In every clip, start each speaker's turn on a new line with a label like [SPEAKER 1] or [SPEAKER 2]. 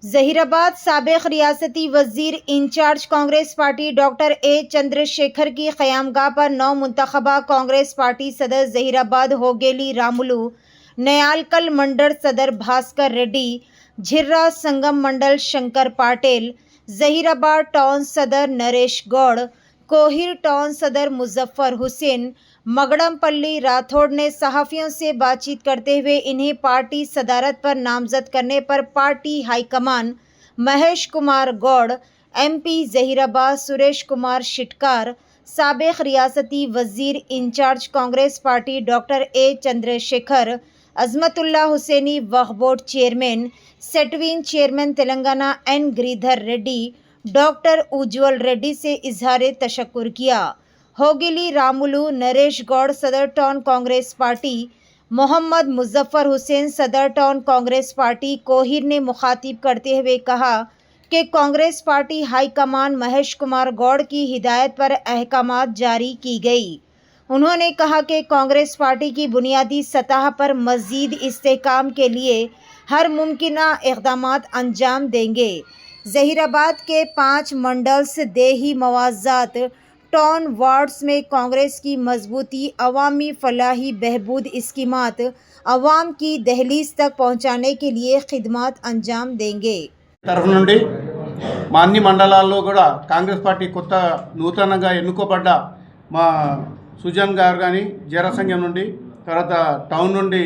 [SPEAKER 1] जहीराबाद साबिक रियासती वजीर in charge Congress party doctor A Chandrashekar की क़यामगाह पर नौ मुंतखबा कांग्रेस पार्टी सदर जहीराबाद होगेली रामुलु, नयालकल मंडल सदर भास्कर रेड्डी, झिर्रा संगम मंडल शंकर पाटिल, जहीराबाद टाउन सदर नरेश गौड़, कोहिर टाउन सदर मुजफ्फर हुसैन, मगड़मपल्ली राठौड़ ने सहाफ़ियों से बातचीत करते हुए इन्हें पार्टी सदारत पर नामजद करने पर party high command Mahesh Kumar Goud, MP Zaheerabad Suresh Kumar Shetkar, साबिक रियासती वजीर in charge Congress party doctor A Chandrashekar, Azmatullah Hussaini Waqf board chairman, SETWIN chairman Telangana N Giridhar Reddy, doctor Ujjwal Reddy से इजहार तशक्कुर किया। होगिली रामुलु नरेश गौड़ सदर टाउन कांग्रेस पार्टी, मोहम्मद मुजफ्फर हुसैन सदर टाउन कांग्रेस पार्टी कोहिर ने मुखातिब करते हुए कहा कि कांग्रेस पार्टी हाईकमान महेश कुमार गौड़ की हिदायत पर अहकामात जारी की गई। उन्होंने कहा कि कांग्रेस पार्टी की बुनियादी सतह पर मज़ीद इस्तेहकाम के लिए हर मुमकिना इक़दामात अंजाम देंगे। जहीराबाद के 5 मंडल्स देही मवाज़ात टाउन वार्ड्स में कांग्रेस की मजबूती, अवामी फलाही बहबूद स्कीमात अवाम की दहलीज तक पहुँचाने के लिए खिदमत अंजाम देंगे।
[SPEAKER 2] तरफ నుండి మా అన్ని మండలాల్లో కూడా కాంగ్రెస్ పార్టీ కొత్త నూతనంగా ఎన్నుకోబడ్డ మా సుజన్ గారు కానీ జర సంఘం నుండి, తర్వాత టౌన్ నుండి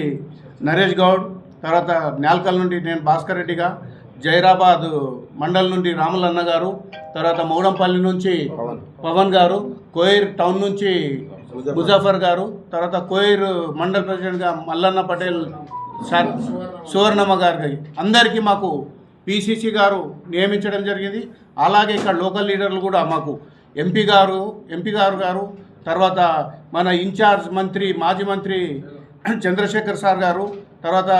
[SPEAKER 2] నరేష్ గౌడ్, తర్వాత న్యాల్కల్ నుండి నేను భాస్కర్ రెడ్డిగా, జైరాబాద్ మండల్ నుండి రాములన్న గారు, తర్వాత మౌడంపల్లి నుంచి పవన్ గారు, కోయిర్ టౌన్ నుంచి ముజఫర్ గారు, తర్వాత కోయిర్ మండల్ ప్రెసిడెంట్గా మల్లన్న పటేల్ సువర్ణమ్మ గారికి అందరికీ మాకు పిసిసి గారు నియమించడం జరిగింది. అలాగే ఇక్కడ లోకల్ లీడర్లు కూడా మాకు ఎంపీ గారు తర్వాత మన ఇన్ఛార్జ్ మంత్రి మాజీ మంత్రి చంద్రశేఖర్ సార్ గారు, తర్వాత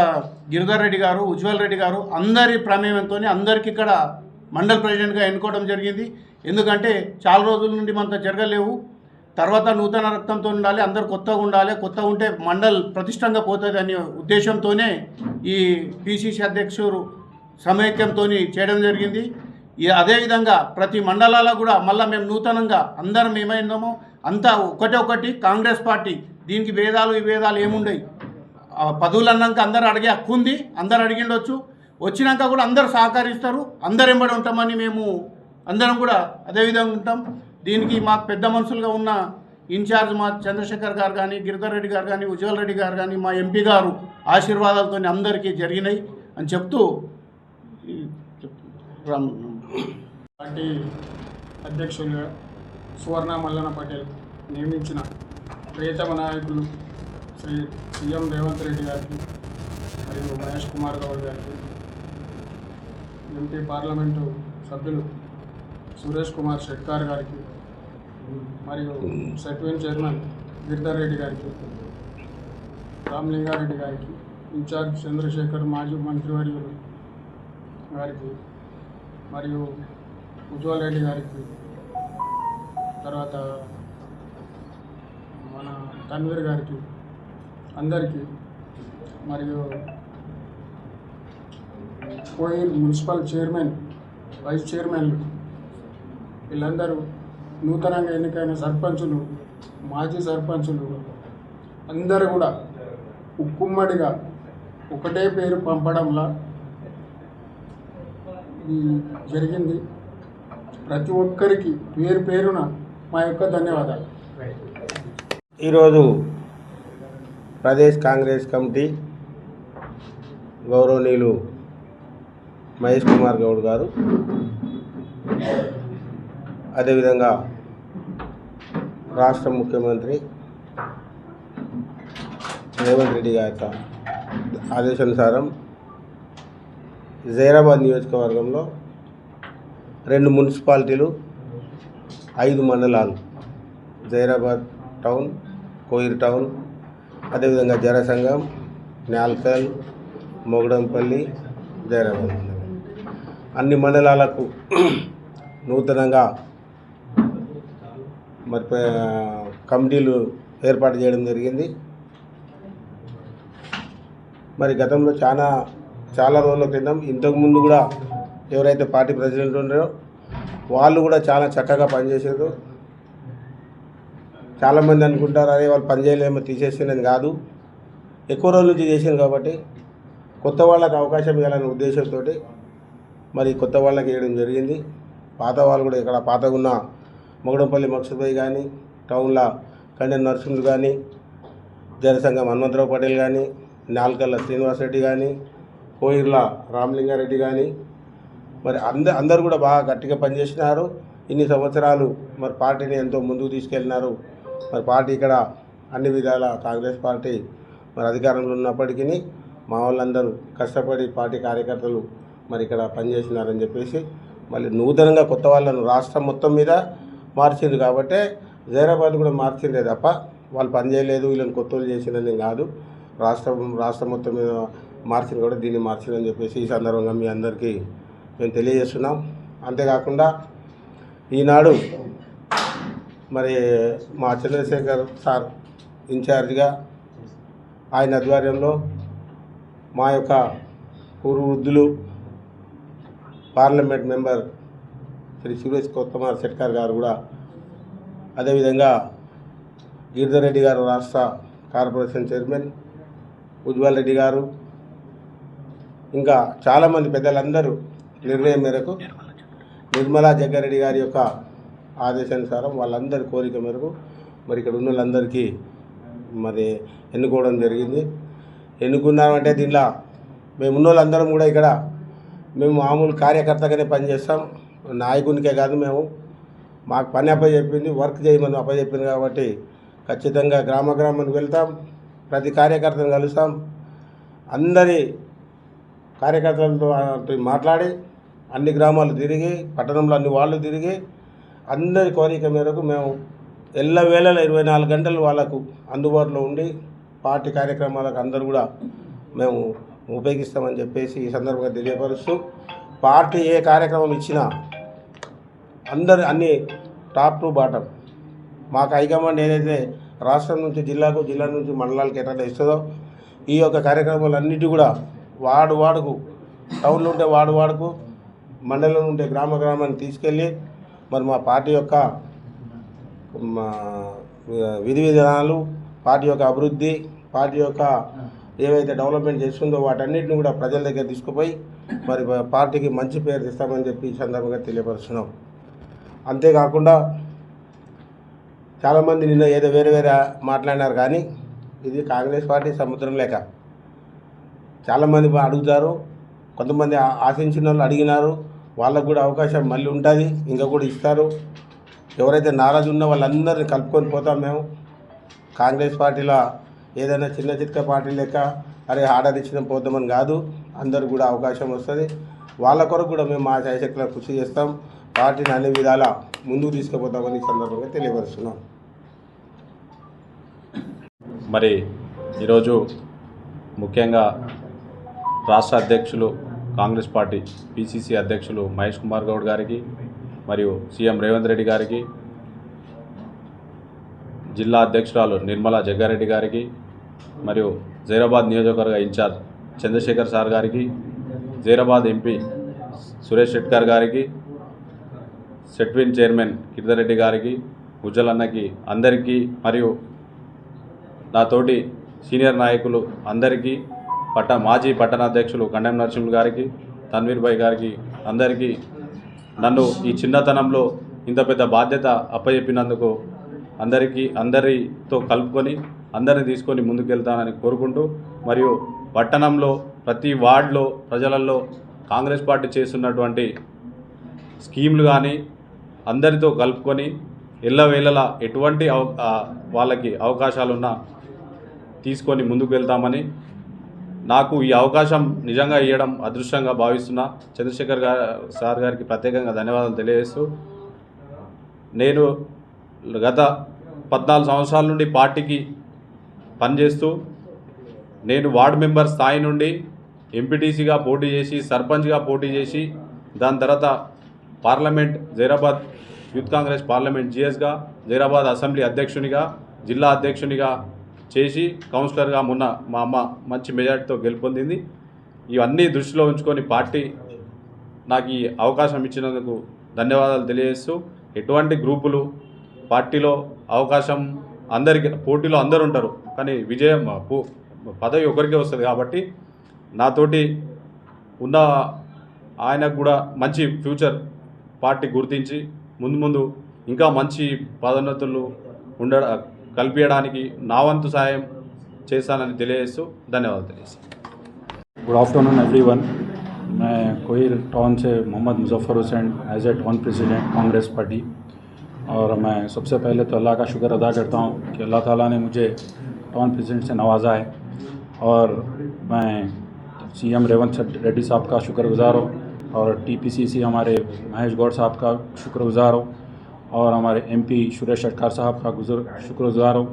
[SPEAKER 2] గిరిధర్ రెడ్డి గారు, ఉజ్వల్ రెడ్డి గారు అందరి ప్రమేయంతో అందరికీ ఇక్కడ మండల్ ప్రెసిడెంట్గా ఎన్నుకోవడం జరిగింది. ఎందుకంటే చాలా రోజుల నుండి మనతో జరగలేవు. తర్వాత నూతన రక్తంతో ఉండాలి, అందరు కొత్తగా ఉండాలి, కొత్తగా ఉంటే మండల్ ప్రతిష్టంగా పోతుంది అనే ఉద్దేశంతోనే ఈ పిసిసి అధ్యక్షుడు సమైక్యంతో చేయడం జరిగింది. అదేవిధంగా ప్రతి మండలాల్లో కూడా మళ్ళీ మేము నూతనంగా అందరం ఏమైందామో అంతా ఒకటి కాంగ్రెస్ పార్టీ, దీనికి విభేదాలు ఏముండయి. పదవులు అన్నాక అందరు అడిగే హక్కు ఉంది, అందరు అడిగిండొచ్చు, వచ్చినాక కూడా అందరు సహకరిస్తారు, అందరు ఎంబడి ఉంటామని మేము అందరం కూడా అదేవిధంగా ఉంటాం. దీనికి మాకు పెద్ద మనుషులుగా ఉన్న ఇన్ఛార్జ్ మా చంద్రశేఖర్ గారు కానీ, గిరిధర్ రెడ్డి గారు కానీ, ఉజ్వల్ రెడ్డి గారు కానీ, మా ఎంపీ గారు ఆశీర్వాదాలతో అందరికీ జరిగినాయి అని చెప్తూ
[SPEAKER 3] పార్టీ అధ్యక్షులుగా సువర్ణ మల్లన్న పటేల్ నియమించిన ప్రియతమ నాయకులు శ్రీ సీఎం రేవంత్ రెడ్డి గారికి మరియు మహేష్ కుమార్ గౌడ్ గారికి, ఎంపీ పార్లమెంటు సభ్యులు సురేష్ కుమార్ షెట్కార్ గారికి, మరియు సెట్విన్ చైర్మన్ గిరిధర్ రెడ్డి గారికి, రామలింగారెడ్డి గారికి, ఇన్ఛార్జ్ చంద్రశేఖర్ మాజీ మంత్రివర్యులు గారికి, మరియు ఉజ్వల్ రెడ్డి గారికి, తర్వాత మన తన్వీర్ గారికి, అందరికీ, మరియు కోయిల్ మున్సిపల్ చైర్మన్, వైస్ చైర్మన్లు, వీళ్ళందరూ నూతనంగా ఎన్నికైన సర్పంచులు, మాజీ సర్పంచులు అందరూ కూడా ఉక్కుమ్మడిగా ఒకటే పేరు పంపడంలా జరిగింది. ప్రతి ఒక్కరికి పేరున మా యొక్క ధన్యవాదాలు.
[SPEAKER 4] ఈరోజు ప్రదేశ్ కాంగ్రెస్ కమిటీ గౌరవనీయులు మహేష్ కుమార్ గౌడ్ గారు, అదేవిధంగా రాష్ట్ర ముఖ్యమంత్రి రేవంత్ రెడ్డి గారి ఆదేశానుసారం జైరాబాద్ నియోజకవర్గంలో 2 మున్సిపాలిటీలు, 5 మండలాలు, జైరాబాద్ టౌన్, కోయిర్ టౌన్, అదేవిధంగా జరసంగం, న్యాల్కల్, మొగడంపల్లి, జైరాబాద్ అన్ని మండలాలకు నూతనంగా మరి కమిటీలు ఏర్పాటు చేయడం జరిగింది. మరి గతంలో చాలా రోజుల క్రితం ఇంతకుముందు కూడా ఎవరైతే పార్టీ ప్రెసిడెంట్ ఉన్నారో వాళ్ళు కూడా చాలా చక్కగా పనిచేసారు. చాలామంది అనుకుంటారు అదే వాళ్ళు పనిచేయలేమో తీసేసిందని కాదు, ఎక్కువ రోజుల నుంచి చేసింది కాబట్టి కొత్త వాళ్ళకి అవకాశం ఇవ్వాలనే ఉద్దేశంతో మరి కొత్త వాళ్ళకి వేయడం జరిగింది. పాత వాళ్ళు కూడా ఇక్కడ పాతగా ఉన్న మొగడంపల్లి మక్సుబాయి కానీ, టౌన్లో కండెన్ నరసింహులు కానీ, జనసంఘం హనుమంతరావు పటేల్ కానీ, నాల్కల్ల శ్రీనివాసరెడ్డి కానీ, కోయిర్ల రామలింగారెడ్డి కానీ మరి అందరూ కూడా బాగా గట్టిగా పనిచేసినారు. ఇన్ని సంవత్సరాలు మరి పార్టీని ఎంతో ముందుకు తీసుకెళ్ళినారు. మరి పార్టీ ఇక్కడ అన్ని విధాల కాంగ్రెస్ పార్టీ మరి అధికారంలో ఉన్నప్పటికీ మా వాళ్ళందరూ కష్టపడి పార్టీ కార్యకర్తలు మరి ఇక్కడ పనిచేసినారని చెప్పేసి మళ్ళీ నూతనంగా కొత్త వాళ్ళను రాష్ట్రం మొత్తం మీద మార్చింది కాబట్టి జైరాబాద్ కూడా మార్చిందే తప్ప వాళ్ళు పనిచేయలేదు వీళ్ళని కొత్త వాళ్ళు చేసిందని కాదు. రాష్ట్రం మొత్తం మీద మార్చింది కూడా దీన్ని మార్చిందని చెప్పేసి ఈ సందర్భంగా మీ అందరికీ మేము తెలియజేస్తున్నాం. అంతేకాకుండా ఈనాడు మరి మా చంద్రశేఖర్ సార్ ఇన్ఛార్జిగా ఆయన ఆధ్వర్యంలో మా యొక్క పూర్వ వృద్ధులు పార్లమెంట్ మెంబర్ శ్రీ సురేష్ కుమార్ శెట్కర్ గారు కూడా, అదేవిధంగా గిరిధర్ రెడ్డి గారు రాష్ట్ర కార్పొరేషన్ చైర్మన్, ఉజ్వల్ రెడ్డి గారు, ఇంకా చాలామంది పెద్దలందరూ నిర్ణయం మేరకు నిర్మలా జగ్గారెడ్డి గారి యొక్క ఆదేశానుసారం వాళ్ళందరి కోరిక మేరకు మరి ఇక్కడ ఉన్న వాళ్ళందరికీ మరి ఎన్నుకోవడం జరిగింది. ఎన్నుకున్నామంటే దీనిలో మేము ఉన్న వాళ్ళందరం కూడా ఇక్కడ మేము మామూలు కార్యకర్తగానే పనిచేస్తాం, నాయకునికే కాదు. మేము మాకు పని అప్పచెప్పింది, వర్క్ చేయమని అప్పచెప్పింది కాబట్టి ఖచ్చితంగా గ్రామానికి వెళ్తాం, ప్రతి కార్యకర్తను కలుస్తాం, అందరి కార్యకర్తలతో మాట్లాడి అన్ని గ్రామాలు తిరిగి పట్టణంలో అన్ని వాళ్ళు తిరిగి అందరి కోరిక మేరకు మేము ఎల్లవేళలా 24 గంటలు వాళ్ళకు అందుబాటులో ఉండి పార్టీ కార్యక్రమాలకు అందరూ కూడా మేము ఉపయోగిస్తామని చెప్పేసి ఈ సందర్భంగా తెలియపరుస్తూ, పార్టీ ఏ కార్యక్రమం ఇచ్చినా అందరు అన్ని టాప్ టు బాటం మాకు హైకమాండ్ ఏదైతే రాష్ట్రం నుంచి జిల్లాకు, జిల్లా నుంచి మండలాలకు ఎట్లా ఇస్తుందో ఈ యొక్క కార్యక్రమాలన్నిటి కూడా వాడుకు టౌన్లో ఉంటే వాడుకు, మండలం ఉంటే గ్రామాన్ని తీసుకెళ్ళి మరి మా పార్టీ యొక్క విధి విధానాలు, పార్టీ యొక్క అభివృద్ధి, పార్టీ యొక్క ఏవైతే డెవలప్మెంట్ చేస్తుందో వాటన్నిటిని కూడా ప్రజల దగ్గర తీసుకుపోయి మరి పార్టీకి మంచి పేరు తెస్తామని చెప్పి ఈ సందర్భంగా తెలియపరుస్తున్నాం. అంతేకాకుండా చాలామంది నిన్న ఏదో వేరే మాట్లాడినారు, కానీ ఇది కాంగ్రెస్ పార్టీ సముద్రం లేక చాలామంది అడుగుతారు, కొంతమంది ఆశించిన వాళ్ళు అడిగినారు, వాళ్ళకు కూడా అవకాశం మళ్ళీ ఉంటుంది, ఇంకా కూడా ఇస్తారు. ఎవరైతే నారాజు ఉన్నో వాళ్ళందరినీ కలుపుకొని పోతాం. మేము కాంగ్రెస్ పార్టీలో ఏదైనా చిన్న చిత్క పార్టీ లెక్క అరే ఆర్డర్ ఇచ్చిన పోతామని కాదు, అందరు కూడా అవకాశం వస్తుంది. వాళ్ళ కొరకు కూడా మేము మా శాయశక్తుల కృషి చేస్తాం, పార్టీని అన్ని విధాల ముందుకు తీసుకుపోతామని ఈ సందర్భంగా తెలియపరుస్తున్నాం.
[SPEAKER 5] మరి ఈరోజు ముఖ్యంగా రాష్ట్ర అధ్యక్షులు కాంగ్రెస్ పార్టీ పిసిసి అధ్యక్షులు మహేష్ కుమార్ గౌడ్ గారికి మరియు సీఎం రేవంత్ రెడ్డి గారికి, జిల్లా అధ్యక్షురాలు నిర్మలా జగ్గారెడ్డి గారికి మరియు జైరాబాద్ నియోజకవర్గ ఇన్ఛార్జ్ చంద్రశేఖర్ సార్ గారికి, జైరాబాద్ ఎంపీ సురేష్ శెట్కర్ గారికి, సెట్విన్ చైర్మన్ గిరిధర్ రెడ్డి గారికి, ఉజ్వల్ అన్నకి అందరికీ మరియు నాతోటి సీనియర్ నాయకులు అందరికీ, మాజీ పట్టణాధ్యక్షులు కండెం నరసింహులు గారికి, తన్వీర్ భాయ్ గారికి అందరికీ నన్ను ఈ చిన్నతనంలో ఇంత పెద్ద బాధ్యత అప్పచెప్పినందుకు అందరితో కలుపుకొని అందరిని తీసుకొని ముందుకెళ్తానని కోరుకుంటూ, మరియు పట్టణంలో ప్రతి వార్డులో ప్రజలలో కాంగ్రెస్ పార్టీ చేస్తున్నటువంటి స్కీమ్లు కానీ అందరితో కలుపుకొని ఎల్లవేళలా ఎటువంటి వాళ్ళకి అవకాశాలున్నా తీసుకొని ముందుకు వెళ్తామని, నాకు ఈ అవకాశం నిజంగా ఇవ్వడం అదృష్టంగా భావిస్తున్నా చంద్రశేఖర్ సార్ గారికి ప్రత్యేకంగా ధన్యవాదాలు తెలియజేస్తూ, నేను గత 14 సంవత్సరాల నుండి పార్టీకి పనిచేస్తూ నేను వార్డు మెంబర్ స్థాయి నుండి ఎంపీటీసీగా పోటీ చేసి, సర్పంచ్గా పోటీ చేసి, దాని తర్వాత parliament Zaheerabad youth Congress parliament జిఎస్గా, జైరాబాద్ అసెంబ్లీ అధ్యక్షునిగా, జిల్లా అధ్యక్షునిగా చేసి కౌన్సిలర్గా మొన్న మా అమ్మ మంచి మెజార్టీతో గెలుపొందింది. ఇవన్నీ దృష్టిలో ఉంచుకొని పార్టీ నాకు ఈ అవకాశం ఇచ్చినందుకు ధన్యవాదాలు తెలియజేస్తూ, ఎటువంటి గ్రూపులు పార్టీలో అవకాశం అందరికీ, పోటీలో అందరు ఉంటారు కానీ విజయం పదవి ఒకరికే వస్తుంది కాబట్టి నాతోటి ఉన్న ఆయనకు కూడా మంచి ఫ్యూచర్ పార్టీ గుర్తించి ముందు ఇంకా మంచి పదోన్నతులు కల్పించడానికి నా వంతు సాయం చేస్తానని తెలియజేస్తూ ధన్యవాదాలు తెలియజేస్తాను.
[SPEAKER 6] Good afternoon everyone. मैं कोहिर टाउन से Mohammed Muzaffar Hussain as a town president Congress party. और मैं सबसे पहले तो अल्लाह का शुक्र अदा करता हूँ कि अल्लाह ताला ने मुझे टाउन प्रेसिडेंट से नवाजा है। और मैं सीएम रेवंत रेड्डी साहब का शुक्रगुजार हूँ और टीपीसीसी हमारे महेश गौड़ साहब का शुक्रगुजार हूँ और हमारे एमपी सुरेश शेट्कार साहब का शुक्रगुजार हूँ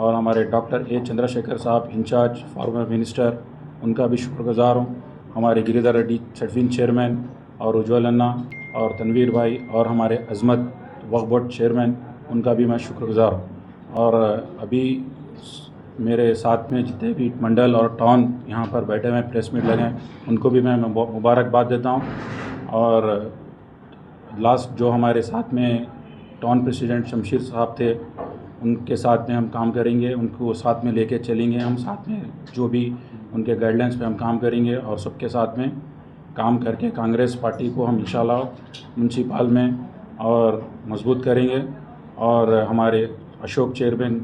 [SPEAKER 6] और हमारे डॉक्टर ए चंद्रशेखर साहब इंचार्ज फॉर्मर मिनिस्टर, उनका भी शुक्रगुजार हूँ। हमारे गिरिधर रेड्डी छठवीं चेयरमैन और उज्ज्वल अन्ना और तनवीर भाई और हमारे अजमत वक्फ बोर्ड चेयरमैन, उनका भी मैं शुक्रगुजार हूँ। और अभी मेरे साथ में जितने भी मंडल और टाउन यहाँ पर बैठे हुए प्रेस मीट लगे हैं, उनको भी मैं मुबारकबाद देता हूँ। और लास्ट जो हमारे साथ में टाउन प्रेसिडेंट शमशीर साहब थे, उनके साथ में हम काम करेंगे, उनको साथ में लेके चलेंगे। हम साथ में जो भी उनके गाइडलाइंस पे हम काम करेंगे और सबके साथ में काम करके कांग्रेस पार्टी को हम इंशाल्लाह म्यूनसिपल में और मजबूत करेंगे। और हमारे अशोक चेयरमैन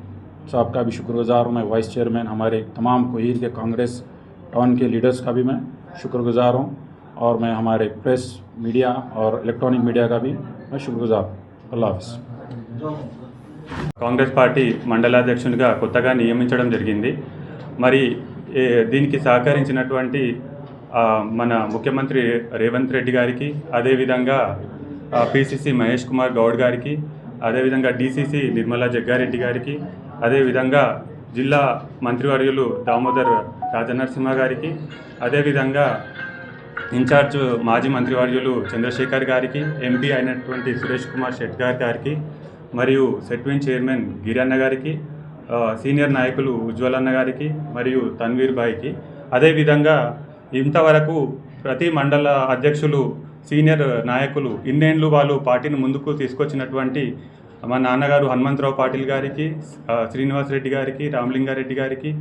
[SPEAKER 6] साहब का भी शुक्रगुजार हूँ मैं, वाइस चेयरमैन, हमारे तमाम कोहिर के कांग्रेस टाउन के लीडर्स का भी मैं शुक्रगुजार हूँ। और मैं हमारे प्रेस मीडिया और इलेक्ट्रॉनिक मीडिया का भी मैं शुक्रगुजार हूँ। अल्लाह हाफ़िज़।
[SPEAKER 7] కాంగ్రెస్ పార్టీ మండలాధ్యక్షునిగా కొత్తగా నియమించడం జరిగింది. మరి దీనికి సహకరించినటువంటి మన ముఖ్యమంత్రి రేవంత్ రెడ్డి గారికి, అదేవిధంగా పిసిసి మహేష్ కుమార్ గౌడ్ గారికి, అదేవిధంగా డిసిసి నిర్మలా జగ్గారెడ్డి గారికి, అదేవిధంగా జిల్లా మంత్రివర్యులు దామోదర్ రాజనరసింహ గారికి, అదేవిధంగా ఇన్ఛార్జ్ మాజీ మంత్రివర్యులు చంద్రశేఖర్ గారికి, ఎంపీ అయినటువంటి సురేష్ కుమార్ షెట్కార్ గారికి, మరియు సెట్విన్ చైర్మన్ గిరన్న గారికి, సీనియర్ నాయకులు ఉజ్వల్ అన్న గారికి మరియు తన్వీర్ భాయ్కి, అదేవిధంగా ఇంతవరకు ప్రతి మండల అధ్యక్షులు, సీనియర్ నాయకులు ఇన్నేళ్ళు వాళ్ళు పార్టీని ముందుకు తీసుకొచ్చినటువంటి మా నాన్నగారు హనుమంతరావు పాటిల్ గారికి, శ్రీనివాస్ రెడ్డి గారికి, రామలింగారెడ్డి గారికి,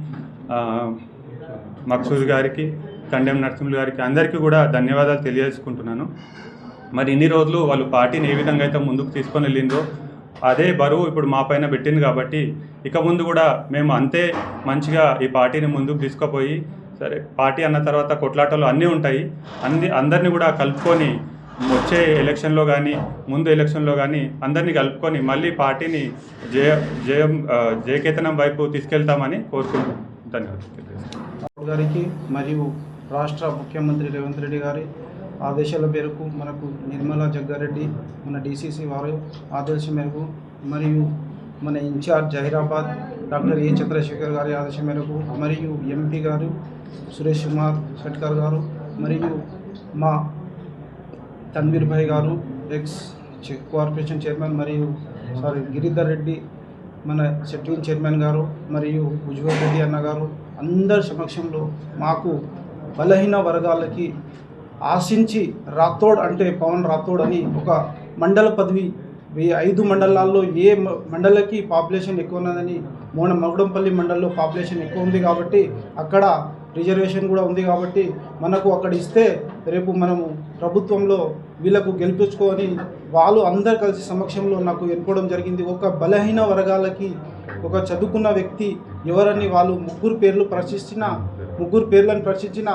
[SPEAKER 7] మక్సూద్ గారికి, కండెం నరసింహులు గారికి అందరికీ కూడా ధన్యవాదాలు తెలియజేసుకుంటున్నాను. మరి ఇన్ని రోజులు వాళ్ళు పార్టీని ఏ విధంగా అయితే ముందుకు తీసుకొని వెళ్ళిందో అదే బరువు ఇప్పుడు మా పైన పెట్టింది కాబట్టి ఇక ముందు కూడా మేము అంతే మంచిగా ఈ పార్టీని ముందుకు తీసుకుపోయి, సరే పార్టీ అన్న తర్వాత కొట్లాటలు అన్నీ ఉంటాయి, అందరినీ కూడా కలుపుకొని వచ్చే ఎలక్షన్లో కానీ ముందు ఎలక్షన్లో కానీ అందరినీ కలుపుకొని మళ్ళీ పార్టీని జయకేతనం వైపు తీసుకెళ్తామని కోరుకుంటున్నాం. ధన్యవాదాలు
[SPEAKER 3] గారికి మరియు రాష్ట్ర ముఖ్యమంత్రి రేవంత్ రెడ్డి గారి ఆదేశాల మేరకు మనకు నిర్మలా జగ్గారెడ్డి మన డిసిసి వారి ఆదేశం మేరకు మరియు మన in charge Zaheerabad doctor A Chandrashekar గారి ఆదేశం మేరకు మరియు ఎంపీ గారు సురేష్ కుమార్ షెట్కర్ గారు మరియు మా తన్వీర్ భాయ్ గారు ఎక్స్ కార్పొరేషన్ చైర్మన్ మరియు గిరిధర్ రెడ్డి మన సెట్విన్ చైర్మన్ గారు మరియు ఉజ్వల్ రెడ్డి అన్న గారు అందరి సమక్షంలో మాకు బలహీన వర్గాలకి ఆశించి రాథోడ్ అంటే పవన్ రాథోడ్ అని ఒక మండల పదవి 5 మండలాల్లో ఏ మండలకి పాపులేషన్ ఎక్కువ ఉన్నదని మగుడంపల్లి మండలంలో పాపులేషన్ ఎక్కువ ఉంది కాబట్టి అక్కడ రిజర్వేషన్ కూడా ఉంది కాబట్టి మనకు అక్కడ ఇస్తే రేపు మనము ప్రభుత్వంలో వీళ్ళకు గెలిపించుకొని వాళ్ళు అందరు కలిసి సమక్షంలో నాకు ఎన్నుకోవడం జరిగింది. ఒక బలహీన వర్గాలకి ఒక చదువుకున్న వ్యక్తి ఎవరని వాళ్ళు ముగ్గురు పేర్లను ప్రశ్నించిన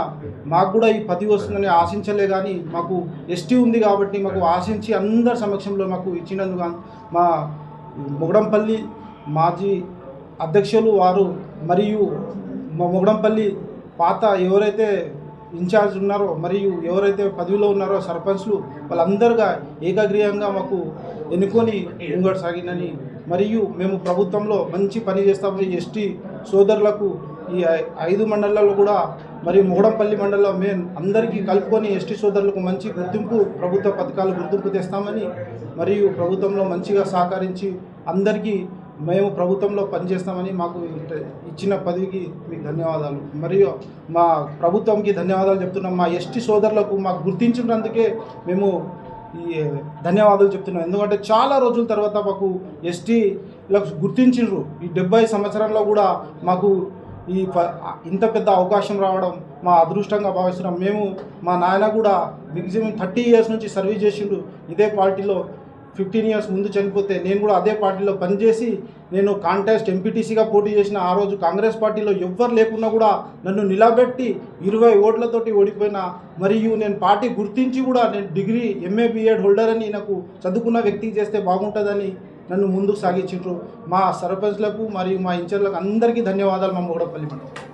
[SPEAKER 3] మాకు కూడా ఈ పదవి వస్తుందని ఆశించలే, కానీ మాకు ఎస్టీ ఉంది కాబట్టి మాకు ఆశించి అందరి సమక్షంలో మాకు ఇచ్చినందుకు మా మొగడంపల్లి మాజీ అధ్యక్షులు వారు మరియు మా మొగడంపల్లి పాత ఎవరైతే ఇన్ఛార్జ్ ఉన్నారో మరియు ఎవరైతే పదవిలో ఉన్నారో సర్పంచ్లు వాళ్ళందరుగా ఏకగ్రీయంగా మాకు ఎన్నుకొని ముంగడు సాగిందని మరియు మేము ప్రభుత్వంలో మంచి పని చేస్తామని ఎస్టీ సోదరులకు ఈ 5 మండలాల్లో కూడా మరియు మొగడంపల్లి మండలంలో మేము అందరికీ కలుపుకొని ఎస్టీ సోదరులకు మంచి గుర్తింపు ప్రభుత్వ పథకాలు గుర్తింపు తెస్తామని మరియు ప్రభుత్వంలో మంచిగా సహకరించి అందరికీ మేము ప్రభుత్వంలో పనిచేస్తామని మాకు ఇచ్చిన పదవికి మీకు ధన్యవాదాలు. మరియు మా ప్రభుత్వంకి ధన్యవాదాలు చెప్తున్నాం. మా ఎస్టీ సోదరులకు మాకు గుర్తించినందుకే మేము ఈ ధన్యవాదాలు చెప్తున్నాం. ఎందుకంటే చాలా రోజుల తర్వాత మాకు ఎస్టీలకు గుర్తించిండ్రు. ఈ 70 సంవత్సరాల్లో కూడా మాకు ఇంత పెద్ద అవకాశం రావడం మా అదృష్టంగా భావిస్తున్నాం. మేము మా నాయన కూడా మ్యాక్సిమం 30 ఇయర్స్ నుంచి సర్వీస్ చేసిండు ఇదే పార్టీలో. 15 ఇయర్స్ ముందు చనిపోతే నేను కూడా అదే పార్టీలో పనిచేసి నేను కాంటెస్ట్ ఎంపీటీసీగా పోటీ చేసిన. ఆ రోజు కాంగ్రెస్ పార్టీలో ఎవ్వరు లేకున్నా కూడా నన్ను నిలబెట్టి 20 ఓట్లతోటి ఓడిపోయినా. మరియు నేను పార్టీ గుర్తించి కూడా నేను డిగ్రీ MA B.Ed హోల్డర్ అని నాకు చదువుకున్న వ్యక్తికి చేస్తే బాగుంటుందని నన్ను ముందుకు సాగించారు. మా సర్పంచ్లకు మరియు మా ఇన్ఛార్జ్లకు అందరికీ ధన్యవాదాలు. మా మూడపల్లి మండలం.